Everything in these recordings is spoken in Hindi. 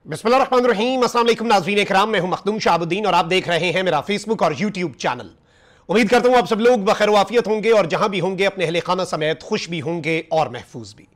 बिस्मिल्लाहिर्रहमानिर्रहीम। अस्सलाम वालेकुम नाज़रीन इकराम, मैं हूं मखदूम शाहबुद्दीन और आप देख रहे हैं मेरा फेसबुक और यूट्यूब चैनल। उम्मीद करता हूं आप सब लोग बखैर वाफियत होंगे और जहां भी होंगे अपने अहले खाना समेत खुश भी होंगे और महफूज भी।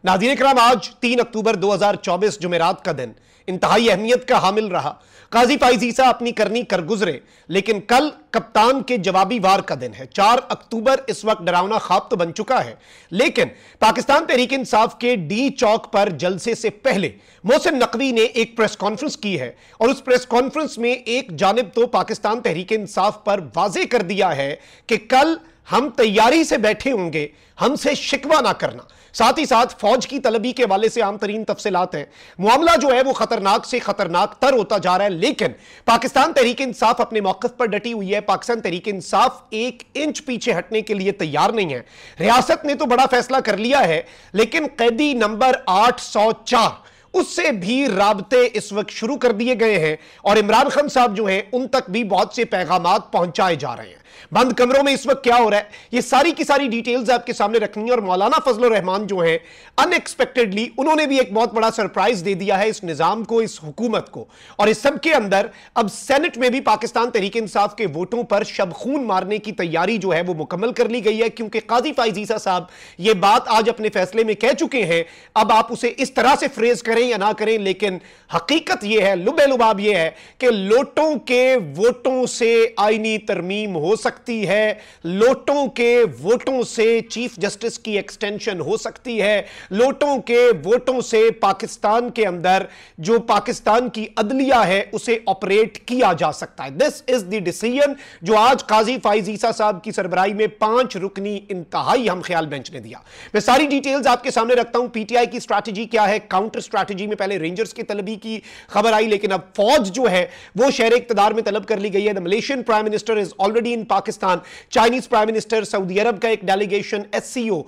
नाज़रीन इकराम, आज 3 अक्टूबर 2024 जुमेरात का दिन इंतहाई अहमियत का हामिल रहा। काजी फाइज ईसा अपनी करनी कर गुजरे, लेकिन कल कप्तान के जवाबी वार का दिन है। 4 अक्टूबर इस वक्त डरावना ख्वाब तो बन चुका है, लेकिन पाकिस्तान तहरीक इंसाफ के डी चौक पर जलसे से पहले मोहसिन नकवी ने एक प्रेस कॉन्फ्रेंस की है और उस प्रेस कॉन्फ्रेंस में एक जानिब तो पाकिस्तान तहरीक इंसाफ पर वाजे कर दिया है कि कल हम तैयारी से बैठे होंगे, हमसे शिकवा ना करना। साथ ही साथ फौज की तलबी के हवाले से आम तरीन तफसीलात हैं। मामला जो है वो खतरनाक से खतरनाक तर होता जा रहा है, लेकिन पाकिस्तान तहरीक इंसाफ अपने मौक़िफ़ पर डटी हुई है। पाकिस्तान तहरीक इंसाफ 1 इंच पीछे हटने के लिए तैयार नहीं है। रियासत ने तो बड़ा फैसला कर लिया है, लेकिन कैदी नंबर 804 उससे भी राबते इस वक्त शुरू कर दिए गए हैं और इमरान खान साहब जो हैं उन तक भी बहुत से पैगामात पहुंचाए जा रहे हैं। बंद कमरों में इस वक्त क्या हो रहा है, ये सारी की सारी डिटेल्स आपके सामने रखनी है। और मौलाना फजलुर रहमान जो हैं अनएक्सपेक्टेडली उन्होंने भी एक बहुत बड़ा सरप्राइज दे दिया है इस निजाम को, इस हुकूमत को। और इस सब के अंदर अब सेनेट में भी पाकिस्तान तहरीक इंसाफ के वोटों पर शबखून मारने की तैयारी जो है वो मुकम्मल कर ली गई है, क्योंकि काजी फाइज ईसा साहब ये बात आज अपने फैसले में कह चुके हैं। अब आप उसे इस तरह से फ्रेज करें या ना करें, लेकिन हकीकत यह है, लुबे लुबाब यह है कि लोटों के वोटों से आईनी तरमीम हो सकती है, लोटों के वोटों से चीफ जस्टिस की एक्सटेंशन हो सकती है, लोटों के वोटों से पाकिस्तान के अंदर जो पाकिस्तान की अदलिया है उसे ऑपरेट किया जा सकता है। दिस इज द डिसीजन जो आज काजी फाइज ईसा साहब की सरबराही में 5 रुकनी इंतहाई हम ख्याल बेंच ने दिया। मैं सारी डिटेल्स आपके सामने रखता हूं। पीटीआई की स्ट्रैटेजी क्या है, काउंटर स्ट्रैटेजी में पहले रेंजर्स की तलबी की खबर आई, लेकिन अब फौज जो है वो शहर इक्तदार में तलब कर ली गई है। The Malaysian prime minister is already in Pakistan. Chinese prime minister, Saudi Arab का एक delegation, SCO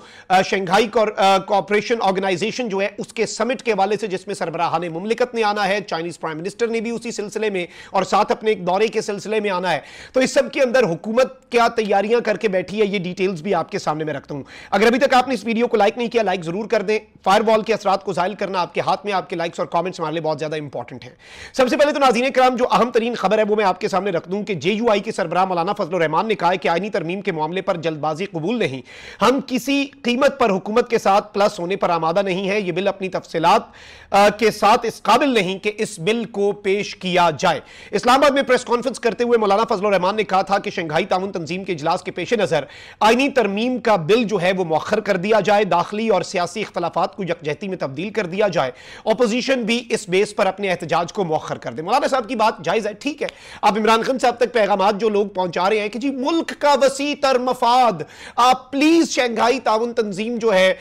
Shanghai cooperation organisation जो है उसके समिट के हवाले से जिसमें सरबराहाने मुमलिकत ने आना है, चाइनीज प्राइम मिनिस्टर ने भी उसी सिलसिले में और साथ अपने एक दौरे के सिलसिले में आना है। तो इस सब के अंदर हुकूमत क्या तैयारियां करके बैठी है, ये डिटेल्स भी आपके सामने में रखता हूं। अगर अभी तक आपने इस वीडियो को लाइक नहीं किया, लाइक जरूर कर दें। फायरवॉल के असरात को जाहिर करना आपके हाथ में, आपके लाइक्स और कमेंट्स हमारे लिए बहुत ज्यादा इंपॉर्टेंट है। सबसे पहले तो नाज़रीन किराम जो अहम तरीन खबर है वो मैं आपके सामने रख दूं कि जेयूआई के सरबराह मौलाना फजलुर रहमान ने कहा है कि आईनी तरमीम के मामले पर जल्दबाजी कबूल नहीं, हम किसी कीमत पर हुकूमत के साथ प्लस होने पर आमादा नहीं है। यह बिल अपनी तफसीलात के साथ इस काबिल नहीं कि इस बिल को पेश किया जाए। इस्लामाबाद में प्रेस कॉन्फ्रेंस करते हुए मौलाना फजलुर रहमान ने कहा था कि शंघाई ताउन तंजीम के इजलास के पेश नजर आईनी तरमीम का बिल जो है वो मौखर कर दिया जाए, दाखिली और सियासी इख्तलाफात को यकजहती में तब्दील कर दिया जाए, अपोजिशन भी इस बेस पर अपने एहतजाज को मौखर कर दे। मौलाना साहब की बात जायज है, ठीक है। अब इमरान खान साहब तक पैगामात जो लोग पहुंचा रहे हैं कि जी मुल्क का वसी तर मफाद, आप प्लीज शंघाई ताउन तंजीम जो है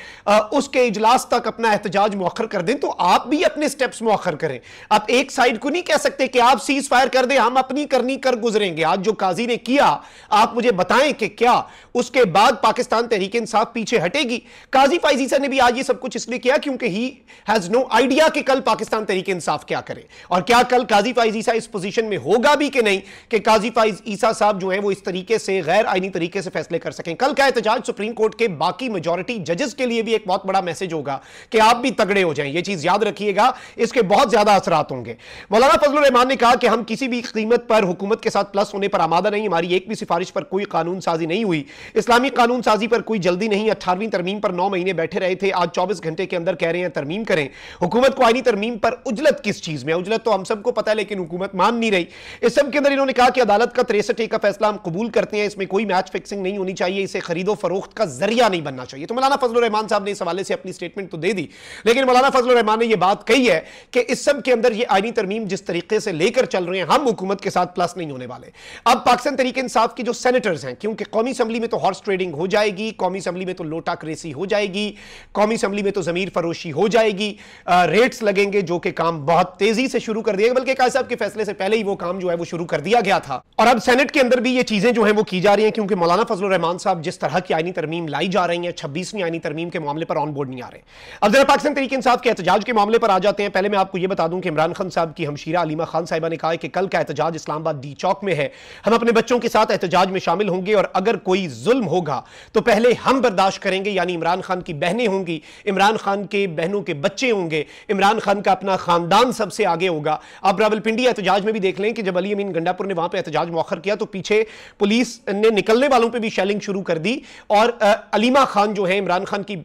उसके इजलास तक अपना एहतजाज मौखर कर दें, तो आप भी अपने स्टेप्स मौखर करें। आप एक साइड को नहीं कह सकते कि आप सीज फायर कर दें, हम अपनी करनी कर गुजरेंगे। आज जो काजी ने किया आप मुझे बताएं कि क्या उसके बाद पाकिस्तान तहरीक इंसाफ पीछे हटेगी। काजी फाइज ईसा ने भी आज ये सब कुछ इसलिए किया क्योंकि ही हैज नो आइडिया कि कल पाकिस्तान तहरीक इंसाफ क्या करे और क्या कल काजी फाइज ईसा इस पोजीशन में होगा भी कि नहीं कि काजी फाइज ईसा साहब जो है वो इस तरीके से गैर आईनी तरीके से फैसले कर सकें। कल का एहतजाज सुप्रीम कोर्ट के बाकी मेजॉरिटी जजेस के लिए भी एक बहुत बड़ा मैसेज होगा कि आप भी तगड़े हो जाएं। ये चीज याद रखिएगा, इसके बहुत ज्यादा असरात होंगे। मौलाना फजलुर रहमान ने कहा कि हम किसी भी कीमत पर हुकूमत के साथ प्लस होने पर आमादा नहीं, हमारी एक भी सिफारिश पर कोई कानून साजी नहीं हुई, इस्लामी कानून साजी पर कोई जल्दी नहीं। 18वीं तरमीम पर 9 महीने बैठे रहे थे, आज 24 घंटे के अंदर कह रहे हैं तरमीम करें। हुकूमत को आईनी तरमीम पर उजलत किस चीज में, उजलत तो हम सबको पता है लेकिन हुकूमत मान नहीं रही। इस सब के अंदर इन्होंने कहा कि अदालत का 63A का फैसला हम कबूल करते हैं, इसमें कोई मैच फिक्सिंग नहीं होनी चाहिए, इसे खरीदो फरोख्त का जरिया नहीं बनना चाहिए। तो मौलाना फजलुर रहमान साहब ने इस हवाले से अपनी स्टेटमेंट तो दे दी, लेकिन मौलाना फजलुर रहमान ने यह बात कही है कि इस सब के अंदर ये आईनी तरमीम जिस तरीके से लेकर चल रहे हैं, हम हुकूमत के साथ प्लस नहीं होने वाले। अब पाकिस्तान तहरीक इंसाफ की जो सेनेटर्स हैं, क्योंकि कौमी असम्बली में तो हॉर्स ट्रेडिंग हो जाएगी, कौमी असम्बली में तो लोटा क्रेसी हो जाएगी, कौमी असम्बली में तो जमीर फरोशी हो जाएगी, रेट्स लगेंगे जो कि काम बहुत तेजी से शुरू कर दिया, बल्कि काजी साहब के फैसले से पहले ही वो काम जो है वो शुरू कर दिया गया था। और अब सेनेट के अंदर भी ये चीजें जो है वो की जा रही है, क्योंकि मौलाना फजलुर रहमान साहब जिस तरह की आईनी तरमीम लाई जा रही है, 26वीं आईनी तरमीम के मामले पर ऑन बोर्ड नहीं आ रहे। अब जरा पाकिस्तान तहरीक इंसाफ के एहतजाज के मामले पर आ जाते हैं। पहले मैं आपको यह बता दूं कि इमरान खान साहब की हमशीरा अलीमा खान साहिबा ने कहा है कि कल का एहतजाज इस्लामाबाद डी चौक में है, हम अपने बच्चों के साथ एहतजाज में शामिल होंगे और अगर कोई जुल्म होगा तो पहले हम बर्दाश्त करेंगे, यानी इमरान खान की बहनें होंगी, इमरान खान के बहनों के बच्चे होंगे, इमरान खान का अपना खानदान सबसे आगे होगा। आप रावलपिंडी एहतजाज में भी देख लें कि जब अली अमीन गंडापुर ने वहां पर एहतजाज मौखर किया तो पीछे पुलिस ने निकलने वालों पे भी शेलिंग शुरू कर दी और अलीमा खान जो है, इमरान खान की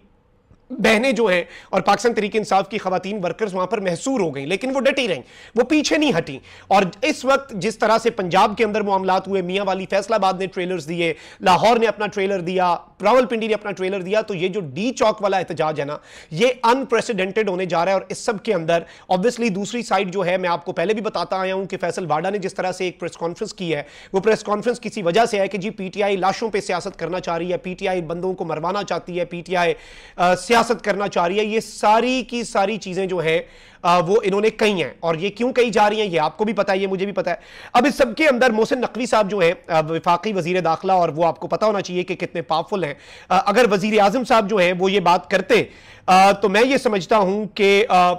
बहनें जो हैं और पाकिस्तान तहरीक इंसाफ की खवातीन वर्कर्स वहां पर महसूर हो गई, लेकिन वो डटी रहीं, वो पीछे नहीं हटी। और इस वक्त जिस तरह से पंजाब के अंदर मामलात हुए, मियां वाली फैसलाबाद ने ट्रेलर्स दिए, लाहौर ने अपना ट्रेलर दिया, रावलपिंडी ने अपना ट्रेलर दिया, तो ये जो डी चौक वाला एहतजाज है ना, ये अनप्रेसिडेंटेड होने जा रहा है। और इस सब के अंदर ऑब्वियसली दूसरी साइड जो है, मैं आपको पहले भी बताता आया हूं कि फैसल वाडा ने जिस तरह से एक प्रेस कॉन्फ्रेंस की है, वो प्रेस कॉन्फ्रेंस किसी वजह से है कि जी पीटीआई लाशों पर सियासत करना चाह रही है, पीटीआई बंदों को मरवाना चाहती है, पीटीआई सियासत करना चाह रही है। ये सारी की सारी चीजें जो है वो इन्होंने कही हैं, और ये क्यों कही जा रही हैं ये आपको भी पता है, ये मुझे भी पता है। अब इस सबके अंदर मोहसिन नकवी साहब जो है वफाकी वजीर दाखिला, और वो आपको पता होना चाहिए कि कितने पावरफुल हैं। अगर वजीर आजम साहब जो है वो ये बात करते तो मैं ये समझता हूं कि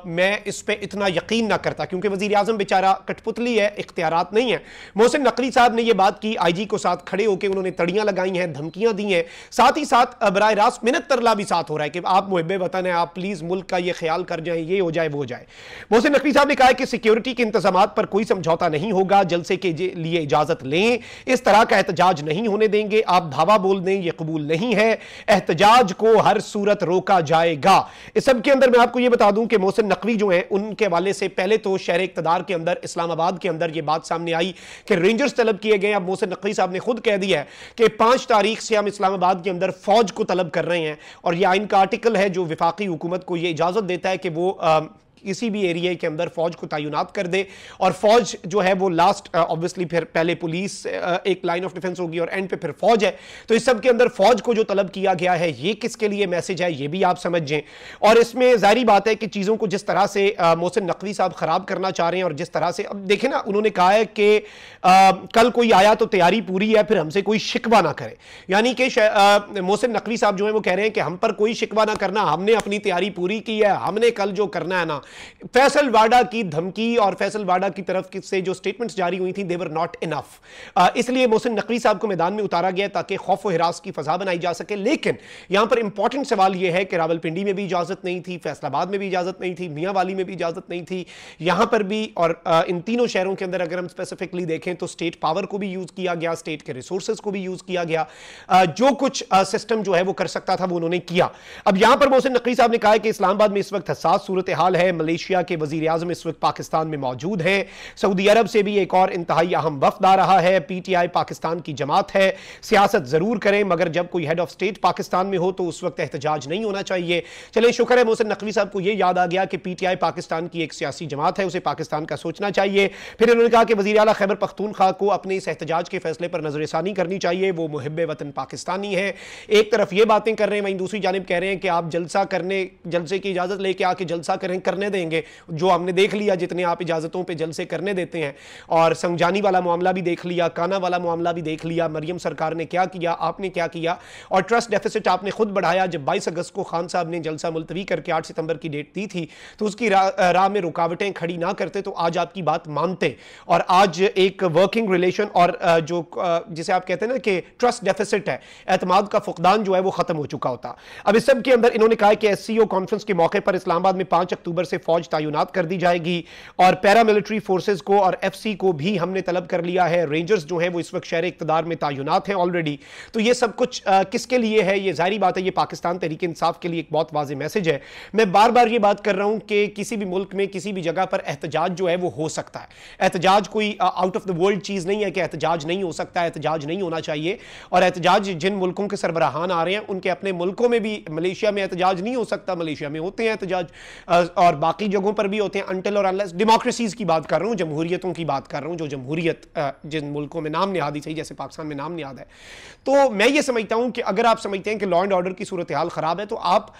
मैं इस पे इतना यकीन ना करता, क्योंकि वजीर आजम बेचारा कठपुतली है, इख्तियारात नहीं है। मोहसिन नकवी साहब ने ये बात की, आईजी को साथ खड़े होकर उन्होंने तड़ियां लगाई हैं, धमकियां दी हैं, साथ ही साथ बराह रास्त मिन्नत तरला भी साथ हो रहा है कि आप मुहिब्बे वतन है, आप प्लीज मुल्क का ये ख्याल कर जाएं, ये हो जाए वो हो जाए। मोहसिन नकवी साहब ने कहा कि सिक्योरिटी के इंतजाम पर कोई समझौता नहीं होगा, जलसे के लिए इजाजत लें, इस तरह का एहतजाज नहीं होने देंगे, आप धावा बोल दें ये कबूल नहीं है, एहतजाज को हर सूरत रोका जाएगा। इस सब के अंदर मैं आपको यह बता दूं कि मोहसिन नकवी जो है उनके हवाले से पहले तो शहर इक़्तिदार के अंदर इस्लामाबाद के अंदर यह बात सामने आई कि रेंजर्स तलब किए गए। अब मोहसिन नकवी साहब ने खुद कह दिया है कि 5 तारीख से हम इस्लामाबाद के अंदर फौज को तलब कर रहे हैं, और यह आइन का आर्टिकल है जो विफाकी हुकूमत को यह इजाजत देता है कि वो किसी भी एरिया के अंदर फौज को तैनात कर दे, और फौज जो है वो लास्ट ऑब्वियसली फिर पहले पुलिस एक लाइन ऑफ डिफेंस होगी और एंड पे फिर फौज है। तो इस सब के अंदर फौज को जो तलब किया गया है, ये किसके लिए मैसेज है ये भी आप समझ जाएं। और इसमें जाहिर बात है कि चीज़ों को जिस तरह से मोहसिन नकवी साहब खराब करना चाह रहे हैं, और जिस तरह से अब देखें ना, उन्होंने कहा है कि कल कोई आया तो तैयारी पूरी है, फिर हमसे कोई शिकवा ना करे। यानी कि मोहसिन नकवी साहब जो है वो कह रहे हैं कि हम पर कोई शिकवा ना करना, हमने अपनी तैयारी पूरी की है, हमने कल जो करना है ना। फैसल वाडा की धमकी और फैसल वाडा की तरफ से जो स्टेटमेंट्स जारी हुई थी, दे वर नॉट इनफ। इसलिए मोहसिन नकवी साहब को मैदान में उतारा गया ताकि खौफ व हिरास की फजा बनाई जा सके। लेकिन यहां पर इंपॉर्टेंट सवाल यह है कि रावलपिंडी में भी इजाजत नहीं थी, फैसलाबाद में भी इजाजत नहीं थी, मियां वाली में भी इजाजत नहीं थी, यहां पर भी। और इन तीनों शहरों के अंदर अगर हम स्पेसिफिकली देखें तो स्टेट पावर को भी यूज किया गया, स्टेट के रिसोर्सेज को भी यूज किया गया, जो कुछ सिस्टम जो है वो कर सकता था वो उन्होंने किया। अब यहां पर मोहसिन नकवी साहब ने कहा कि इस्लामाबाद में इस वक्त हसास सूरत हाल है, मलेशिया के वजीर आजम इस वक्त पाकिस्तान में मौजूद हैं, सऊदी अरब से भी एक और इंतहाई अहम वफ्द आ रहा है, पीटीआई पाकिस्तान की जमात है, सियासत जरूर करें मगर जब कोई हेड ऑफ स्टेट पाकिस्तान में हो तो उस वक्त एहतजाज नहीं होना चाहिए। चलें, शुक्र है मोहसिन नकवी साहब को यह याद आ गया कि पीटीआई पाकिस्तान की एक सियासी जमात है, उसे पाकिस्तान का सोचना चाहिए। फिर उन्होंने कहा कि वजीर आला खैबर पख्तूनख्वा को अपने इस एहतजाज के फैसले पर नजरसानी करनी चाहिए, वो मुहिब्बे वतन पाकिस्तानी है। एक तरफ ये बातें कर रहे हैं, वहीं दूसरी जानिब कह रहे हैं कि आप जलसे की इजाजत लेके आके जलसा करें, करने देंगे। जो हमने देख लिया जितने आप इजाजतों पे जलसे करने देते हैं, और संगजानी वाला मामला भी देख लिया, काना वाला मामला भी देख लिया, मरियम सरकार ने क्या किया, आपने क्या किया, और ट्रस्ट डेफिसिट आपने खुद बढ़ाया। जब 22 अगस्त को खान साहब ने जलसा मुलतवी करके 8 सितंबर की डेट दी थी तो उसकी राह में रुकावटें खड़ी ना करते तो आज आपकी बात मानते, और आज एक वर्किंग रिलेशन और जो जिसे आप कहते हैं ना कि ट्रस्ट डेफिसिट है, एतमाद का फुकदान जो है वो खत्म हो चुका होता। अब इस सब के अंदर इन्होंने कहा कि एससीओ कॉन्फ्रेंस के मौके पर इस्लामाबाद में 5 अक्टूबर से फौज तैनात कर दी जाएगी, और पैरामिलिट्री फोर्सेस को और एफसी को भी हमने तलब कर लिया है। रेंजर्स जो हैं वो इस वक्त शहर इक़्तिदार में तैनात हैं ऑलरेडी। तो ये सब कुछ किसके लिए है? ये जाहिर बात है ये पाकिस्तान तहरीक इंसाफ के लिए एक बहुत वाज़ेह मैसेज है। मैं बार बार ये बात कर रहा हूं कि किसी भी मुल्क में किसी भी जगह पर एहतजाज जो है वो हो सकता है। एहतजाज कोई आउट ऑफ द वर्ल्ड चीज़ नहीं है कि एहतजाज नहीं हो सकता, एहतजाज नहीं होना चाहिए। और एहतजाज जिन मुल्कों के सरबराहान आ रहे हैं उनके अपने मुल्कों में भी, मलेशिया में एहतजाज नहीं हो सकता, मलेशिया में होते हैं एहतजाज, और बाकी जगहों पर भी होते हैं अनटिल और अनलेस। डेमोक्रेसीज की बात कर रहा हूँ, जमहूरियतों की बात कर रहा हूँ, जो जमहूरियत जिन मुल्कों में नाम निहादी सही, जैसे पाकिस्तान में नाम निहाद है। तो मैं ये समझता हूँ कि अगर आप समझते हैं कि लॉ एंड ऑर्डर की सूरत हाल खराब है, तो आप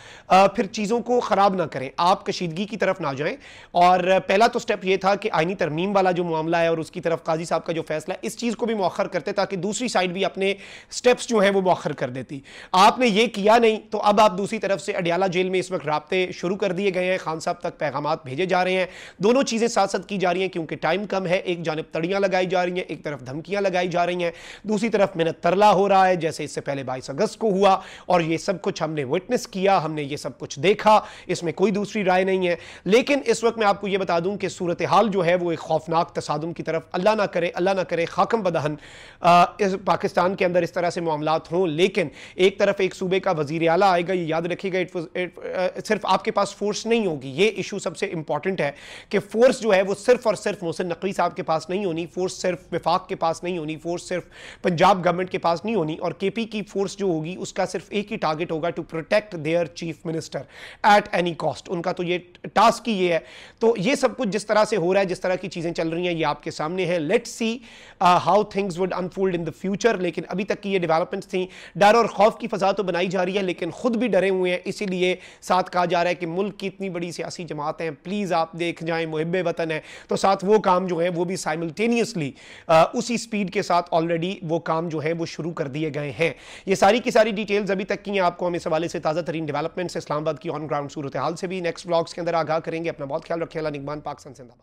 फिर चीज़ों को खराब ना करें, आप कशीदगी की तरफ ना जाएं। और पहला तो स्टेप ये था कि आईनी तरमीम वाला जो मामला है और उसकी तरफ काजी साहब का जो फैसला है, इस चीज़ को भी मौखर करते ताकि दूसरी साइड भी अपने स्टेप्स जो हैं वो मौखर कर देती। आपने ये किया नहीं, तो अब आप दूसरी तरफ से अडियाला जेल में इस वक्त राब्ते शुरू कर दिए गए हैं, खान साहब तक पैगामात भेजे जा रहे हैं, दोनों चीज़ें साथ साथ की जा रही हैं क्योंकि टाइम कम है। एक जानब तड़ियाँ लगाई जा रही हैं, एक तरफ धमकियाँ लगाई जा रही हैं, दूसरी तरफ मिन्नत तरला हो रहा है जैसे इससे पहले 22 अगस्त को हुआ। और ये सब कुछ हमने विटनेस किया, हमने ये सब कुछ देखा, इसमें कोई दूसरी राय नहीं है। लेकिन इस वक्त मैं आपको ये बता दूं कि सूरत हाल जो है वो एक खौफनाक तसादुम की तरफ, अल्लाह ना करे, अल्लाह ना करे खाकम बदहन इस पाकिस्तान के अंदर इस तरह से मामलात हों। लेकिन एक तरफ एक सूबे का वजीर आला आएगा, ये याद रखिएगा, सिर्फ आपके पास फोर्स नहीं होगी, ये इशू सबसे इंपॉर्टेंट है कि फोर्स जो है वो सिर्फ और सिर्फ मोहसिन नकवी साहब के पास नहीं होनी, फोर्स सिर्फ विफाक के पास नहीं होनी, फोर्स सिर्फ पंजाब गवर्नमेंट के पास नहीं होनी, और केपी की फोर्स जो होगी उसका सिर्फ एक ही टारगेट होगा, to protect their chief minister at any cost. उनका तो ये टास्क ही ये है। तो ये सब कुछ जिस तरह से हो रहा है, जिस तरह की चीजें चल रही हैं, ये आपके सामने है। Let's see how things would unfold in the future. लेकिन अभी तक की ये डेवलपमेंट्स थी। डर और खौफ की फजा तो बनाई जा रही है, लेकिन खुद भी डरे हुए हैं, इसीलिए साथ कहा जा रहा है कि मुल्क की इतनी बड़ी सियासी जमात है, प्लीज आप देख जाएं, मुहिब्बे वतन है, तो साथ वो काम जो है वो भी साइमल्टेनियसली उसी स्पीड के साथ ऑलरेडी वो काम जो है वो शुरू कर दिए गए हैं। ये सारी की सारी डिटेल्स अभी तक की हैं, आपको हम इस हवाले से ताज़ा तरीन डेवलपमेंट्स इस्लामाबाद की ऑन ग्राउंड सूरत हाल से भी नेक्स्ट व्लॉग्स के अंदर आगाह करेंगे। अपना बहुत ख्याल रखें। अल्लाह निगहबान। पाकिस्तान जिंदाबाद।